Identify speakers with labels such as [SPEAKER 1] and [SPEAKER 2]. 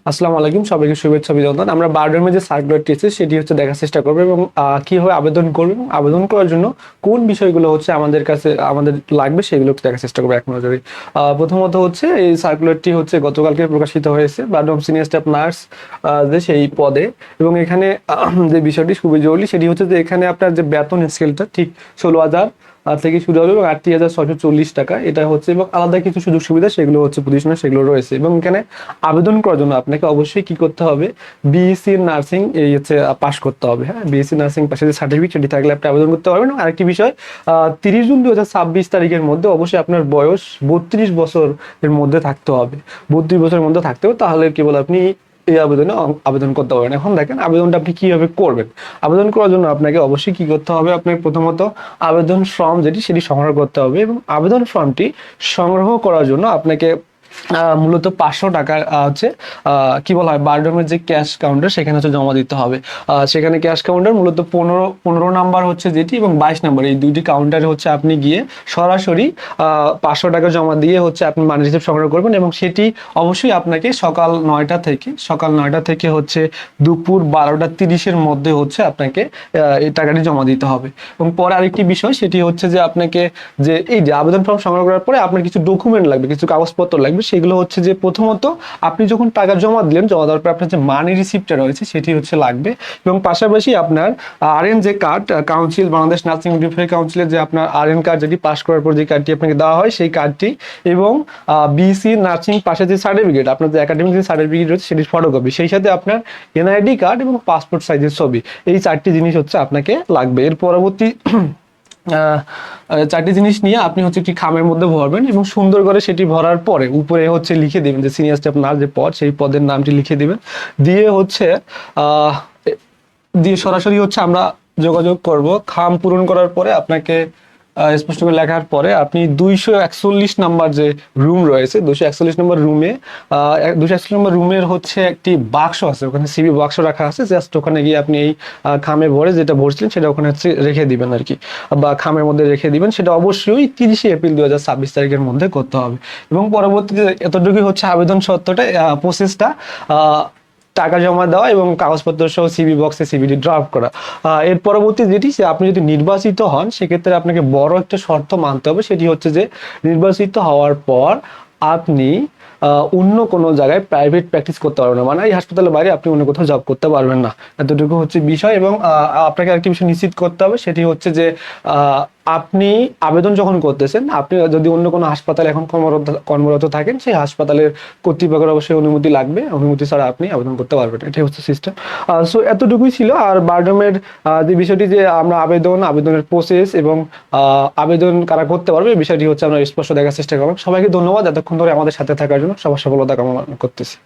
[SPEAKER 1] আসসালামু আলাইকুম, সবাইকে শুভেচ্ছা অভিনন্দন। আমরা বারডেমের যে সার্কুলারটি আছে সেটি হচ্ছে দেখার চেষ্টা করবো এবং কিভাবে আবেদন করবেন এবং আবেদন করার জন্য কোন বিষয়গুলো হচ্ছে আমাদের লাগবে সেগুলো দেখার চেষ্টা করবো এক নজরে। প্রথমত হচ্ছে এই সার্কুলারটি হচ্ছে গতকালকে প্রকাশিত হয়েছে বারডম সিনিয়র স্টাফ নার্স যে সেই পদে। এবং এখানে যে বিষয়টি খুবই জরুরি সেটি হচ্ছে যে এখানে আপনার যে বেতন স্কেলটা ঠিক 16,000 থেকে শুরু হবে এবং 38,640 টাকা এটা হচ্ছে, এবং আলাদা কিছু সুযোগ সুবিধা সেগুলো হচ্ছে প্রতিষ্ঠানে সেগুলো রয়েছে। এবং এখানে আবেদন করার জন্য আপনাকে অবশ্যই কি করতে হবে, বিএসসি নার্সিং এই হচ্ছে পাস করতে হবে। হ্যাঁ, বিএসসি নার্সিং পাশে যে সার্টিফিকেট সেটি থাকলে আপনি আবেদন করতে পারবেন। এবং আরেকটি বিষয়, 30 জুন 2026 তারিখের মধ্যে অবশ্যই আপনার বয়স 32 বছরের মধ্যে থাকতে হবে। 32 বছরের মধ্যে থাকতে হবে, তাহলে কেবল আপনি এই আবেদনে আবেদন করতে পারবেন। এখন দেখেন আবেদনটা আপনি কিভাবে করবেন। আবেদন করার জন্য আপনাকে অবশ্যই কি করতে হবে, আপনাকে প্রথমত আবেদন ফর্ম সেটি সংগ্রহ করতে হবে। এবং আবেদন ফর্মটি সংগ্রহ করার জন্য আপনাকে মূলত 500 টাকা হচ্ছে কি বলা হয় বারডমের যে ক্যাশ কাউন্টার সেখানে হচ্ছে জমা দিতে হবে। সেখানে ক্যাশ কাউন্টার মূলত 15 নাম্বার হচ্ছে যেটি এবং 22 নাম্বার এই দুইটি কাউন্টারে হচ্ছে আপনি গিয়ে সরাসরি 500 টাকা জমা দিয়ে হচ্ছে আপনি মানি রিসিপ্ট সংগ্রহ করবেন। এবং সেটি অবশ্যই আপনাকে সকাল 9টা থেকে হচ্ছে দুপুর 12টা 30-এর মধ্যে হচ্ছে আপনাকে এই টাকাটি জমা দিতে হবে। এবং পরে আরেকটি বিষয় সেটি হচ্ছে যে আপনাকে যে এই যে আবেদন ফর্ম সংগ্রহ করার পরে আপনার কিছু ডকুমেন্ট লাগবে, কিছু কাগজপত্র লাগবে। সেগুলো হচ্ছে যে প্রথমত আপনি যখন টাকা জমা দিলেন, জমা দেওয়ার পর আপনার যে মানি রিসিপ্টটা রয়েছে সেটি হচ্ছে লাগবে। এবং পাশাপাশি আপনার আরএন যে card, council Bangladesh nursing midwifery কাউন্সিলের যে আপনার আরএন কার্ড যেটি পাস করার পর যে কার্ডটি আপনাকে দেওয়া হয় সেই কার্ডটি, এবং বিসি নার্সিং পাশে যে সার্টিফিকেট আপনার যে একাডেমিক যে সার্টিফিকেট রয়েছে সেটির ফটোকপি, সেই সাথে আপনার এনআইডি কার্ড এবং পাসপোর্ট সাইজের ছবি, এই 4টি জিনিস হচ্ছে আপনাকে লাগবে। এর পরবর্তী 4টি জিনিস নিয়ে আপনি হচ্ছে একটি খামের মধ্যে ভরবেন এবং সুন্দর করে সেটি ভরার পরে উপরে হচ্ছে লিখে দেবেন যে সিনিয়র স্টাফ নার্স যে পদ সেই পদের নামটি লিখে দিবেন। দিয়ে হচ্ছে দিয়ে সরাসরি হচ্ছে আমরা যোগাযোগ করব। খাম পূরণ করার পরে আপনাকে স্পষ্ট করে লেখার পরে আপনি 241 নাম্বার যে রুম রয়েছে 241 নম্বর রুমে 241 নম্বর রুমের হচ্ছে একটি বাক্স আছে, ওখানে সিবি বাক্স রাখা আছে। জাস্ট ওখানে গিয়ে আপনি এই খামে ভরে যেটা ভরছিলেন সেটা ওখানে হচ্ছে রেখে দিবেন আর কি, বা খামের মধ্যে রেখে দিবেন। সেটা অবশ্যই 30 এপ্রিল 2026 তারিখের মধ্যে করতে হবে। এবং পরবর্তীতে এতটুকুই হচ্ছে আবেদন সত্যটা, প্রসেসটা, টাকা জমা দেওয়া এবং কাগজপত্র সহ সিবি বক্সে সিবিটি ড্রপ করা। এর পরবর্তী যেটি, আপনি যদি নির্বাচিত হন সেক্ষেত্রে আপনাকে বড় একটা শর্ত মানতে হবে। সেটি হচ্ছে যে নির্বাচিত হওয়ার পর আপনি অন্য কোনো জায়গায় প্রাইভেট প্র্যাকটিস করতে পারবেন না, মানে এই হাসপাতালের বাইরে আপনি অন্য কোথাও জব করতে পারবেন না। এতটুকু হচ্ছে বিষয়। এবং আপনাকে আরেকটি বিষয় নিশ্চিত করতে হবে, সেটি হচ্ছে যে আপনি আবেদন যখন করতেছেন, আপনি যদি অন্য কোনো হাসপাতালে এখন কর্মরত থাকেন, সেই হাসপাতালের কর্তৃপক্ষের অবশ্যই অনুমতি লাগবে। অনুমতি ছাড়া আপনি আবেদন করতে পারবেন, এটাই হচ্ছে সিস্টেম। সো এতটুকুই ছিল। আর বারডমের যে বিষয়টি যে আমরা আবেদনের প্রসেস এবং আবেদন কারা করতে পারবে এই বিষয়টি হচ্ছে আমরা স্পষ্ট দেখার চেষ্টা করলাম। সবাইকে ধন্যবাদ এতক্ষণ ধরে আমাদের সাথে থাকার জন্য। সবার সফলতা কামনা করতেছি।